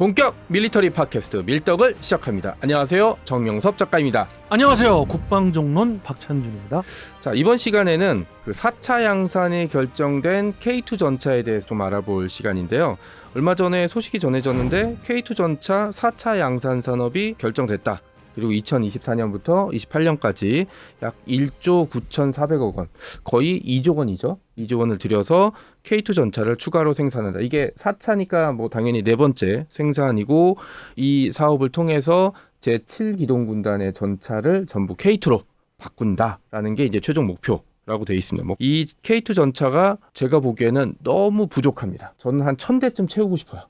본격 밀리터리 팟캐스트 밀떡을 시작합니다. 안녕하세요, 정명섭 작가입니다. 안녕하세요, 국방정론 박찬준입니다. 자, 이번 시간에는 그 4차 양산이 결정된 K2 전차에 대해서 좀 알아볼 시간인데요. 얼마 전에 소식이 전해졌는데 K2 전차 4차 양산 산업이 결정됐다. 그리고 2024년부터 28년까지 약 1조 9,400억 원, 거의 2조 원이죠. 2조 원을 들여서 K2 전차를 추가로 생산한다. 이게 4차니까 뭐 당연히 네 번째 생산이고, 이 사업을 통해서 제7기동군단의 전차를 전부 K2로 바꾼다라는 게 이제 최종 목표라고 돼 있습니다. 뭐 이 K2 전차가 제가 보기에는 너무 부족합니다. 저는 한 1,000대쯤 채우고 싶어요.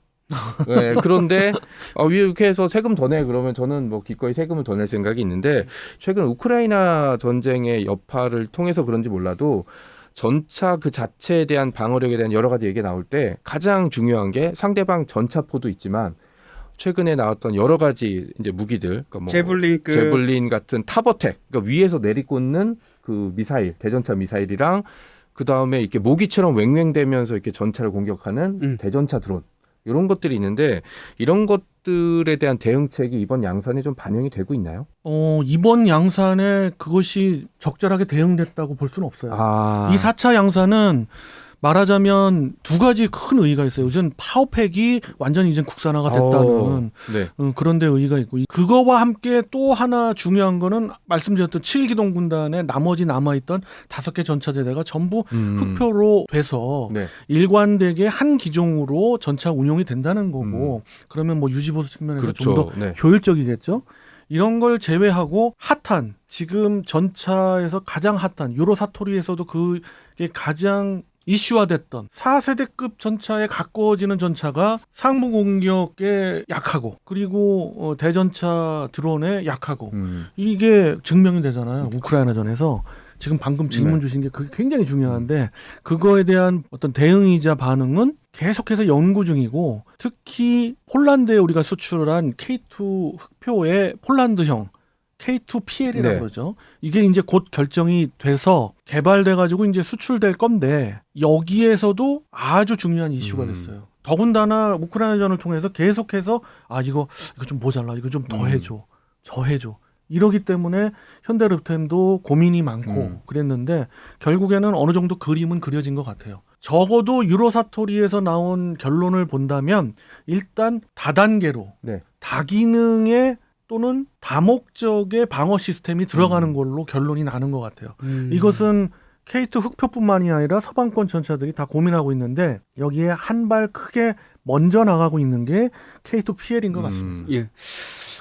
네, 그런데 이렇게 해서 세금 더 내 그러면 저는 뭐 기꺼이 세금을 더 낼 생각이 있는데, 최근 우크라이나 전쟁의 여파를 통해서 그런지 몰라도 전차 그 자체에 대한 방어력에 대한 여러 가지 얘기가 나올 때 가장 중요한 게 상대방 전차포도 있지만 최근에 나왔던 여러 가지 이제 무기들, 그러니까 뭐 제블린 같은 탑어택, 그러니까 위에서 내리꽂는 그 미사일, 대전차 미사일이랑 그 다음에 이렇게 모기처럼 왱왱대면서 이렇게 전차를 공격하는 대전차 드론, 이런 것들이 있는데, 이런 것들에 대한 대응책이 이번 양산에 좀 반영이 되고 있나요? 이번 양산에 그것이 적절하게 대응됐다고 볼 수는 없어요. 이 4차 양산은 말하자면 두 가지 큰 의의가 있어요. 우선 파워팩이 완전히 이제 국산화가 됐다는 그런 데 의의가 있고, 그거와 함께 또 하나 중요한 거는 말씀드렸던 7기동군단의 나머지 남아있던 5개 전차대대가 전부 흑표로 돼서 일관되게 한 기종으로 전차 운용이 된다는 거고, 그러면 뭐 유지보수 측면에서 좀 더 효율적이겠죠. 이런 걸 제외하고 핫한, 지금 전차에서 가장 핫한 유로 사토리에서도 그게 가장 이슈화됐던 4세대급 전차에 가까워지는 전차가 상부 공격에 약하고, 그리고 대전차 드론에 약하고, 이게 증명이 되잖아요. 우크라이나전에서. 지금 방금 질문 주신 게 그게 굉장히 중요한데, 그거에 대한 어떤 대응이자 반응은 계속해서 연구 중이고, 특히 폴란드에 우리가 수출한 K2 흑표의 폴란드형 K2 PL이라는 거죠. 이게 이제 곧 결정이 돼서 개발돼가지고 이제 수출될 건데, 여기에서도 아주 중요한 이슈가 됐어요. 더군다나 우크라이나전을 통해서 계속해서 이거 좀 모자라, 이거 좀 더 해줘, 저 해줘. 이러기 때문에 현대르템도 고민이 많고 그랬는데, 결국에는 어느 정도 그림은 그려진 것 같아요. 적어도 유로사토리에서 나온 결론을 본다면 일단 다단계로 다기능의 또는 다목적의 방어 시스템이 들어가는 걸로 결론이 나는 것 같아요. 이것은 K2 흑표뿐만이 아니라 서방권 전차들이 다 고민하고 있는데, 여기에 한 발 크게 먼저 나가고 있는 게 K2 PL인 것 같습니다. 예.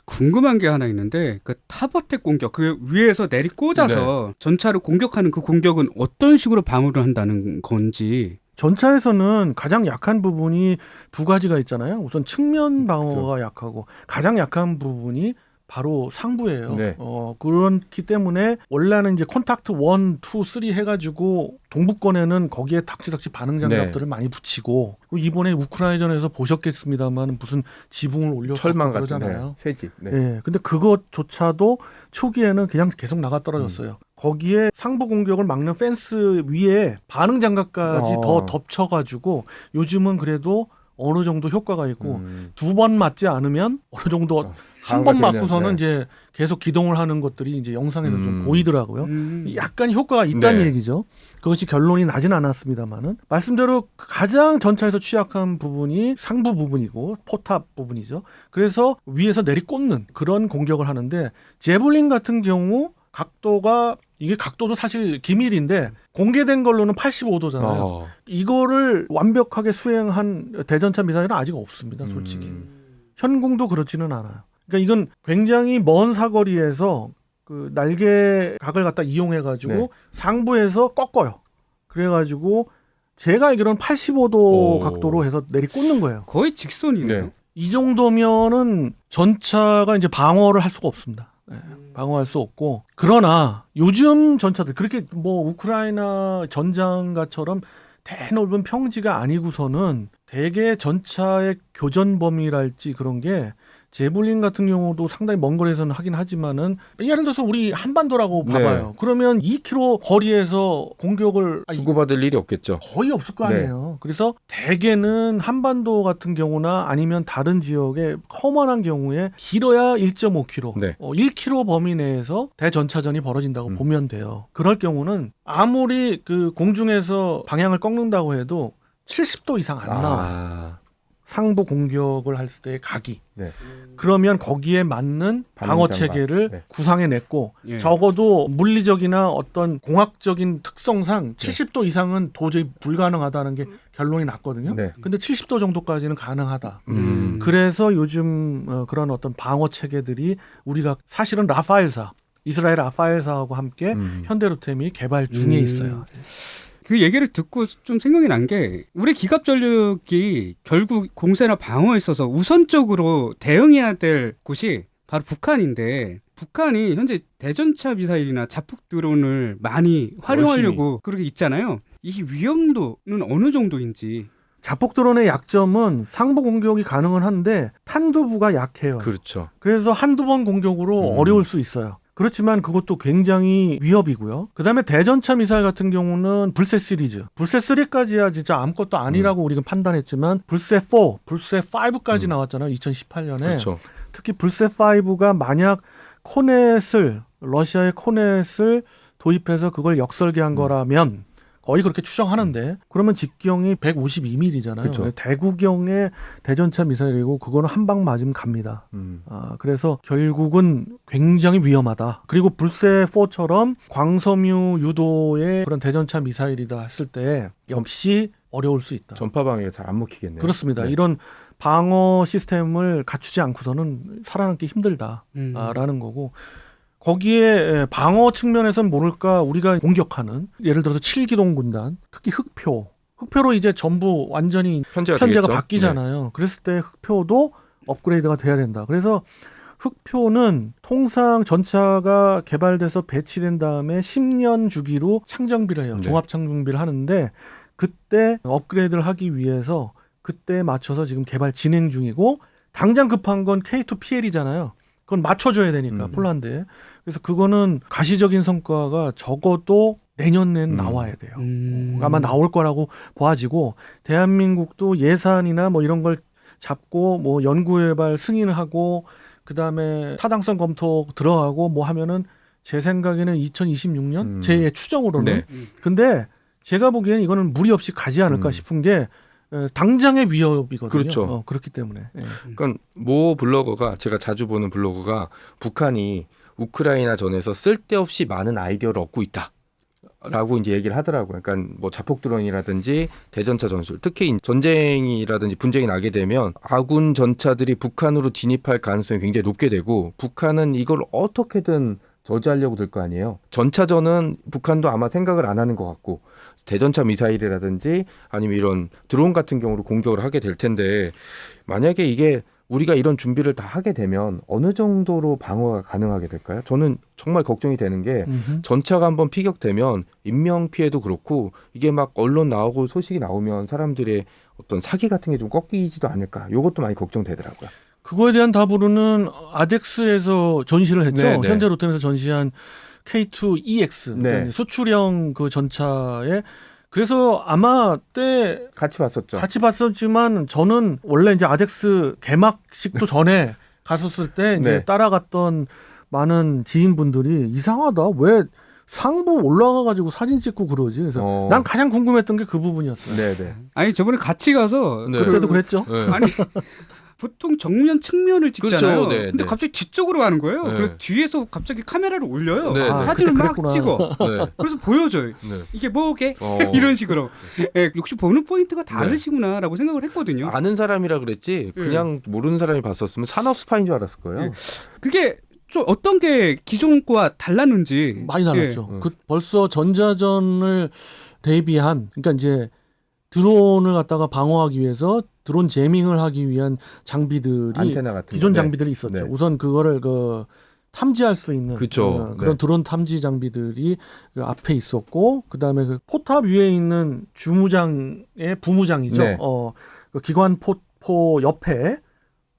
궁금한 게 하나 있는데, 그 탑어택 공격, 그 위에서 내리꽂아서 전차를 공격하는 그 공격은 어떤 식으로 방어를 한다는 건지. 전차에서는 가장 약한 부분이 두 가지가 있잖아요. 우선 측면 방어가 약하고, 가장 약한 부분이 바로 상부예요. 그렇기 때문에 원래는 이제 콘탁트 1, 2, 3 해가지고 동부권에는 거기에 닥치닥치 반응 장갑들을 많이 붙이고, 이번에 우크라이나전에서 보셨겠습니다만 무슨 지붕을 올려서 철망 그러잖아요. 새집. 근데 그것조차도 초기에는 그냥 계속 나가 떨어졌어요. 거기에 상부 공격을 막는 펜스 위에 반응 장갑까지 더 덮쳐가지고, 요즘은 그래도 어느 정도 효과가 있고, 두 번 맞지 않으면 어느 정도 한 번 맞고서는 이제 계속 기동을 하는 것들이 이제 영상에서 좀 보이더라고요. 약간 효과가 있다는 얘기죠. 그것이 결론이 나진 않았습니다만은, 말씀대로 가장 전차에서 취약한 부분이 상부 부분이고 포탑 부분이죠. 그래서 위에서 내리꽂는 그런 공격을 하는데, 제블린 같은 경우 이게 각도도 사실 기밀인데 공개된 걸로는 85도잖아요. 이거를 완벽하게 수행한 대전차 미사일은 아직 없습니다, 솔직히. 현궁도 그렇지는 않아요. 그러니까 이건 굉장히 먼 사거리에서 그 날개각을 갖다 이용해가지고 상부에서 꺾어요. 그래가지고 제가 알기로는 85도 각도로 해서 내리꽂는 거예요. 거의 직선이네요. 이 정도면은 전차가 이제 방어를 할 수가 없습니다. 방어할 수 없고, 그러나 요즘 전차들 그렇게 뭐 우크라이나 전장가처럼 대넓은 평지가 아니고서는 대개 전차의 교전 범위랄지 그런 게 제블린 같은 경우도 상당히 먼 거리에서는 하긴 하지만은 예를 들어서 우리 한반도라고 네. 봐봐요. 그러면 2km 거리에서 공격을 주고받을 일이 없겠죠. 거의 없을 거 아니에요. 그래서 대개는 한반도 같은 경우나 아니면 다른 지역에 커먼한 경우에 길어야 1.5km, 네. 1km 범위 내에서 대전차전이 벌어진다고 보면 돼요. 그럴 경우는 아무리 그 공중에서 방향을 꺾는다고 해도 70도 이상 안 나와요. 상부 공격을 할 때의 각이. 네. 그러면 거기에 맞는 방어 반응장갑. 체계를 네. 구상해냈고 예. 적어도 물리적이나 어떤 공학적인 특성상 70도 이상은 도저히 불가능하다는 게 결론이 났거든요. 네. 근데 70도 정도까지는 가능하다. 음. 그래서 요즘 그런 어떤 방어 체계들이 우리가 사실은 라파엘사, 이스라엘 라파엘사하고 함께 현대로템이 개발 중에 있어요. 그 얘기를 듣고 좀 생각이 난 게 우리 기갑 전력이 결국 공세나 방어에 있어서 우선적으로 대응해야 될 곳이 바로 북한인데 북한이 현재 대전차 미사일이나 자폭 드론을 많이 활용하려고 그렇게 있잖아요. 이 위험도는 어느 정도인지. 자폭 드론의 약점은 상부 공격이 가능은 한데 탄두부가 약해요. 그렇죠. 그래서 한두 번 공격으로 어려울 수 있어요. 그렇지만 그것도 굉장히 위협이고요. 그다음에 대전차 미사일 같은 경우는 불세 시리즈. 불세 3까지야 진짜 아무것도 아니라고 우리가 판단했지만 불세 4, 불세 5까지 나왔잖아요. 2018년에. 그렇죠. 특히 불세 5가 만약 코넷을 러시아의 코넷을 도입해서 그걸 역설계한 거라면 거의 그렇게 추정하는데 그러면 직경이 152mm잖아요. 그쵸. 대구경의 대전차 미사일이고 그거는 한 방 맞으면 갑니다. 그래서 결국은 굉장히 위험하다. 그리고 불세 4처럼 광섬유 유도의 그런 대전차 미사일이다 했을 때 역시 어려울 수 있다. 전파 방해가 잘 안 먹히겠네요. 그렇습니다. 네. 이런 방어 시스템을 갖추지 않고서는 살아남기 힘들다라는 거고 거기에 방어 측면에서는 모를까 우리가 공격하는 예를 들어서 7기동 군단 특히 흑표로 이제 전부 완전히 편제가 편제가 되겠죠? 바뀌잖아요. 그랬을 때 흑표도 업그레이드가 돼야 된다. 그래서 흑표는 통상 전차가 개발돼서 배치된 다음에 10년 주기로 창정비를 해요. 네. 종합 창정비를 하는데 그때 업그레이드를 하기 위해서 그때에 맞춰서 지금 개발 진행 중이고 당장 급한 건 K2PL이잖아요. 그건 맞춰줘야 되니까 폴란드에. 그래서 그거는 가시적인 성과가 적어도 내년엔 나와야 돼요. 아마 나올 거라고 보아지고 대한민국도 예산이나 뭐 이런 걸 잡고 뭐 연구개발 승인을 하고 그다음에 타당성 검토 들어가고 뭐 하면은 제 생각에는 2026년 제 추정으로는. 네. 근데 제가 보기에는 이거는 무리 없이 가지 않을까 싶은 게 당장의 위협이거든요. 그렇죠. 그렇기 때문에. 예. 그러니까 모 블로거가 제가 자주 보는 블로거가 북한이 우크라이나 전에서 쓸데없이 많은 아이디어를 얻고 있다라고 이제 얘기를 하더라고요. 그러니까 뭐 자폭 드론이라든지 대전차 전술, 특히 전쟁이라든지 분쟁이 나게 되면 아군 전차들이 북한으로 진입할 가능성이 굉장히 높게 되고 북한은 이걸 어떻게든 저지하려고 들 거 아니에요. 전차전은 북한도 아마 생각을 안 하는 것 같고 대전차 미사일이라든지 아니면 이런 드론 같은 경우로 공격을 하게 될 텐데 만약에 이게 우리가 이런 준비를 다 하게 되면 어느 정도로 방어가 가능하게 될까요? 저는 정말 걱정이 되는 게 전차가 한번 피격되면 인명 피해도 그렇고 이게 막 언론 나오고 소식이 나오면 사람들의 어떤 사기 같은 게 좀 꺾이지도 않을까? 이것도 많이 걱정되더라고요. 그거에 대한 답으로는 아덱스에서 전시를 했죠. 네, 네. 현대로템에서 전시한 K2EX 네. 그러니까 수출형 그 전차에 그래서 아마 때 같이 봤었죠. 같이 봤었지만 저는 원래 이제 아덱스 개막식도 전에 갔었을 때 이제 네. 따라갔던 많은 지인분들이 이상하다 왜 상부 올라가가지고 사진 찍고 그러지. 그래서 난 가장 궁금했던 게 그 부분이었어요. 네네. 아니 저번에 같이 가서 네. 그때도 그랬죠. 네. 아니 보통 정면 측면을 찍잖아요. 그렇죠. 네, 근데 네. 갑자기 뒤쪽으로 가는 거예요. 네. 그래서 뒤에서 갑자기 카메라를 올려요. 네, 네. 사진을 그때 막 그랬구나. 찍어. 네. 그래서 보여줘요. 네. 이게 뭐게? 어. 이런 식으로. 예, 역시 보는 포인트가 다르시구나라고 생각을 했거든요. 아는 사람이라 그랬지 그냥 모르는 사람이 봤었으면 산업 스파인 줄 알았을 거예요. 예. 그게 좀 어떤 게 기존 거와 달랐는지 많이 달랐죠. 예. 벌써 전자전을 대비한 그러니까 이제 드론을 갖다가 방어하기 위해서 드론 제밍을 하기 위한 장비들이 안테나 같은 기존 거. 네. 장비들이 있었죠. 네. 우선 그거를 탐지할 수 있는 그쵸. 그런 네. 드론 탐지 장비들이 그 앞에 있었고 그다음에 그 포탑 위에 있는 주무장의 부무장이죠. 네. 그 기관 포 옆에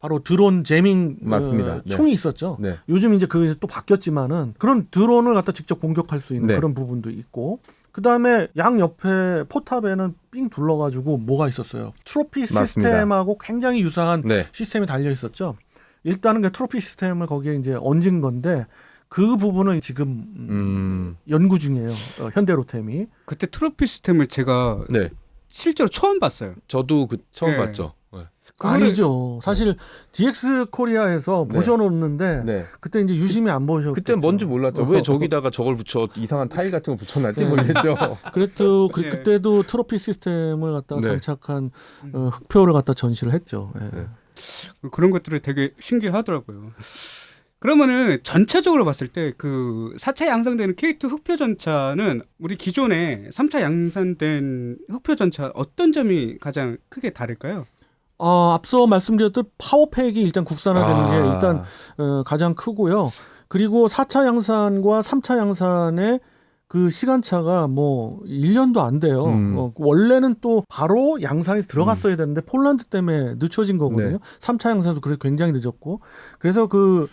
바로 드론 제밍 맞습니다. 총이 있었죠. 네. 요즘 이제 그게 또 바뀌었지만은 그런 드론을 갖다 직접 공격할 수 있는 네. 그런 부분도 있고, 그 다음에 양 옆에 포탑에는 삥 둘러가지고 뭐가 있었어요. 트로피 맞습니다. 시스템하고 굉장히 유사한 네. 시스템이 달려 있었죠. 일단은 그 트로피 시스템을 거기에 이제 얹은 건데 그 부분은 지금 연구 중이에요. 현대로템이. 그때 트로피 시스템을 제가 네. 실제로 처음 봤어요. 저도 처음 네. 봤죠. 네. 아니죠. 사실 DX 코리아에서 네. 보셔놓는데 네. 그때 이제 유심히 안 보셨죠. 그때 뭔지 몰랐죠. 왜 저기다가 저걸 붙여 이상한 타일 같은 거 붙여놨지? 뭐 이랬죠. 그래도 네. 그때도 트로피 시스템을 갖다가 네. 장착한 흑표를 갖다 전시를 했죠. 예. 네. 그런 것들이 되게 신기하더라고요. 그러면은 전체적으로 봤을 때 그 4차 양산되는 K2 흑표 전차는 우리 기존에 3차 양산된 흑표 전차 어떤 점이 가장 크게 다를까요? 앞서 말씀드렸듯 파워팩이 일단 국산화되는 게 일단 가장 크고요. 그리고 4차 양산과 3차 양산의 그 시간차가 뭐 1년도 안 돼요. 원래는 또 바로 양산이 들어갔어야 되는데 폴란드 때문에 늦춰진 거거든요. 네. 3차 양산도 그래서 굉장히 늦었고, 그래서 그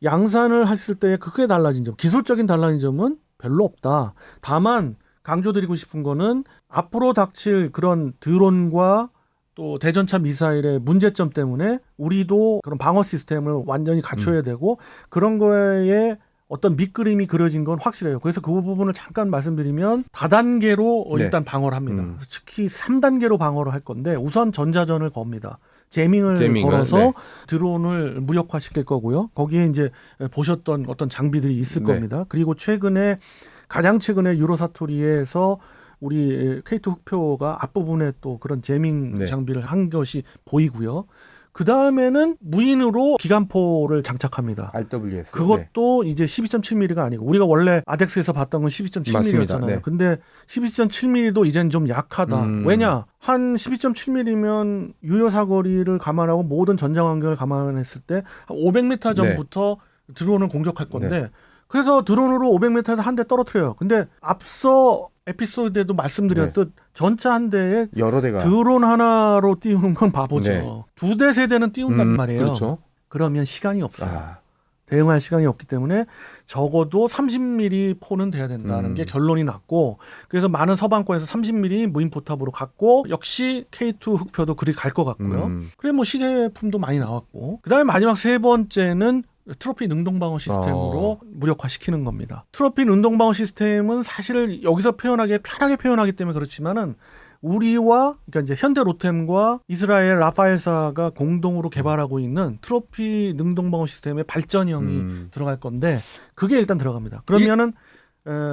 양산을 했을 때 크게 달라진 점, 기술적인 달라진 점은 별로 없다. 다만 강조드리고 싶은 거는 앞으로 닥칠 그런 드론과 또 대전차 미사일의 문제점 때문에 우리도 그런 방어 시스템을 완전히 갖춰야 되고, 그런 거에 어떤 밑그림이 그려진 건 확실해요. 그래서 그 부분을 잠깐 말씀드리면 다단계로 네. 일단 방어를 합니다. 특히 3단계로 방어를 할 건데 우선 전자전을 겁니다. 제밍을 걸어서 네. 드론을 무력화시킬 거고요. 거기에 이제 보셨던 어떤 장비들이 있을 네. 겁니다. 그리고 가장 최근에 유로사토리에서 우리 K2 흑표가 앞부분에 또 그런 제밍 네. 장비를 한 것이 보이고요. 그 다음에는 무인으로 기관포를 장착합니다. RWS. 그것도 이제 12.7mm가 아니고 우리가 원래 아덱스에서 봤던 건 12.7mm였잖아요. 네. 근데 12.7mm도 이제는 좀 약하다. 왜냐? 한 12.7mm면 유효 사거리를 감안하고 모든 전장 환경을 감안했을 때 한 500m 전부터 드론을 공격할 건데 그래서 드론으로 500m에서 한 대 떨어뜨려요. 근데 앞서 에피소드에도 말씀드렸듯 전차 한 대에 여러 대가 드론 하나로 띄우는 건 바보죠. 네. 2대, 3대는 띄운단 말이에요. 그렇죠. 그러면 시간이 없어요. 대응할 시간이 없기 때문에 적어도 30mm 포는 돼야 된다는 게 결론이 났고, 그래서 많은 서방권에서 30mm 무인 포탑으로 갔고, 역시 K2 흑표도 그리 갈 것 같고요. 그래 뭐 시제품도 많이 나왔고, 그다음에 마지막 세 번째는 트로피 능동방어 시스템으로 무력화시키는 겁니다. 트로피 능동방어 시스템은 사실 여기서 편하게 표현하기 때문에 그렇지만은 우리와 그러니까 이제 현대 로템과 이스라엘 라파엘사가 공동으로 개발하고 있는 트로피 능동방어 시스템의 발전형이 들어갈 건데 그게 일단 들어갑니다. 그러면은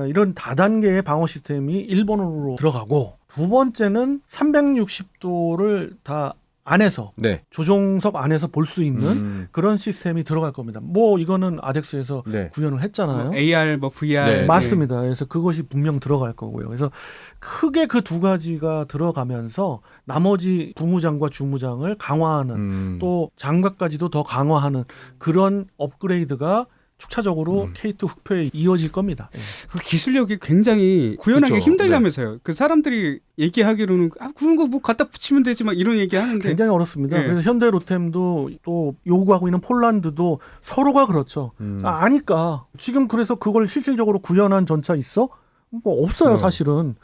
이런 다단계의 방어 시스템이 일본으로 들어가고, 두 번째는 360도를 다 안에서 조종석 안에서 볼 수 있는 그런 시스템이 들어갈 겁니다. 뭐 이거는 아덱스에서 구현을 했잖아요. AR, VR. 맞습니다. 그래서 그것이 분명 들어갈 거고요. 그래서 크게 그 두 가지가 들어가면서 나머지 부무장과 주무장을 강화하는 또 장갑까지도 더 강화하는 그런 업그레이드가 축차적으로 K2 흑표에 이어질 겁니다. 그 기술력이 굉장히 구현하기 그렇죠. 힘들다면서요. 그 사람들이 얘기하기로는 그런 거 뭐 갖다 붙이면 되지 막 이런 얘기 하는데 굉장히 어렵습니다. 그래서 현대 로템도 또 요구하고 있는 폴란드도 서로가 그렇죠. 아니까 지금 그래서 그걸 실질적으로 구현한 전차 있어? 뭐 없어요, 사실은.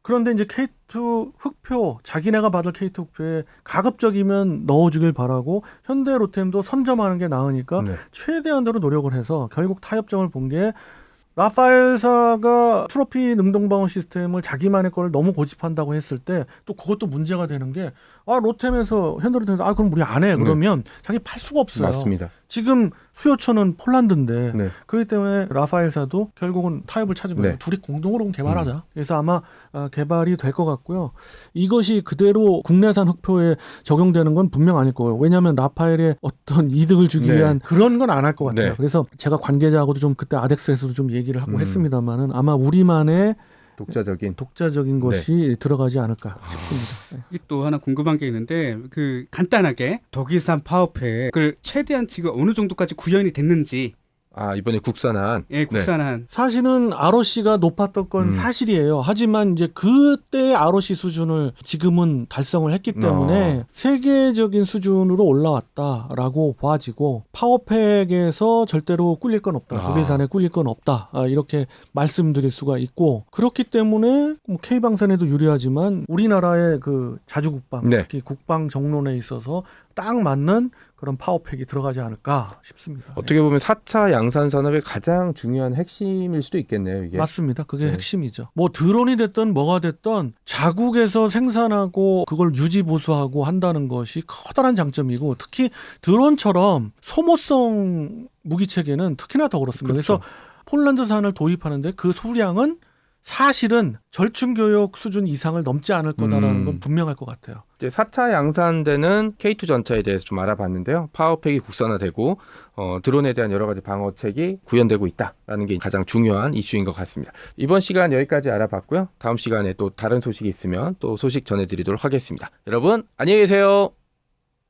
그런데 이제 K2 흑표, 자기네가 받을 K2 흑표에 가급적이면 넣어주길 바라고 현대 로템도 선점하는 게 나으니까 최대한으로 노력을 해서 결국 타협점을 본 게 라파엘사가 트로피 능동방어 시스템을 자기만의 걸 너무 고집한다고 했을 때 또 그것도 문제가 되는 게 로템에서 현대 로템에서 그럼 우리 안 해. 그러면 자기 팔 수가 없어요. 맞습니다. 지금 수요처는 폴란드인데 그렇기 때문에 라파엘사도 결국은 타협을 찾으면 둘이 공동으로 개발하자. 그래서 아마 개발이 될 것 같고요. 이것이 그대로 국내산 흑표에 적용되는 건 분명 아닐 거예요. 왜냐하면 라파엘에 어떤 이득을 주기 위한 그런 건 안 할 것 같아요. 그래서 제가 관계자하고도 좀 그때 아덱스에서도 좀 얘기를 하고 했습니다만은 아마 우리만의 독자적인 것이 들어가지 않을까 싶습니다. 이게 또 하나 궁금한 게 있는데 간단하게 독일산 파워팩을 최대한 지금 어느 정도까지 구현이 됐는지 이번에 국산한. 예, 국산한. 사실은 ROC가 높았던 건 사실이에요. 하지만 이제 그때 ROC 수준을 지금은 달성을 했기 때문에 세계적인 수준으로 올라왔다라고 봐지고 파워팩에서 절대로 꿀릴 건 없다. 독일산에 꿀릴 건 없다. 이렇게 말씀드릴 수가 있고 그렇기 때문에 뭐 K방산에도 유리하지만 우리나라의 그 자주국방, 네. 특히 국방 정론에 있어서 딱 맞는 그런 파워팩이 들어가지 않을까 싶습니다. 어떻게 보면 4차 양산 산업의 가장 중요한 핵심일 수도 있겠네요. 이게. 맞습니다. 그게 핵심이죠. 뭐 드론이 됐든 뭐가 됐든 자국에서 생산하고 그걸 유지 보수하고 한다는 것이 커다란 장점이고 특히 드론처럼 소모성 무기 체계는 특히나 더 그렇습니다. 그렇죠. 그래서 폴란드산을 도입하는데 그 수량은 사실은 절충교역 수준 이상을 넘지 않을 거다라는 건 분명할 것 같아요. 이제 4차 양산되는 K2 전차에 대해서 좀 알아봤는데요. 파워팩이 국산화되고 드론에 대한 여러 가지 방어책이 구현되고 있다라는 게 가장 중요한 이슈인 것 같습니다. 이번 시간 여기까지 알아봤고요. 다음 시간에 또 다른 소식이 있으면 또 소식 전해드리도록 하겠습니다. 여러분 안녕히 계세요.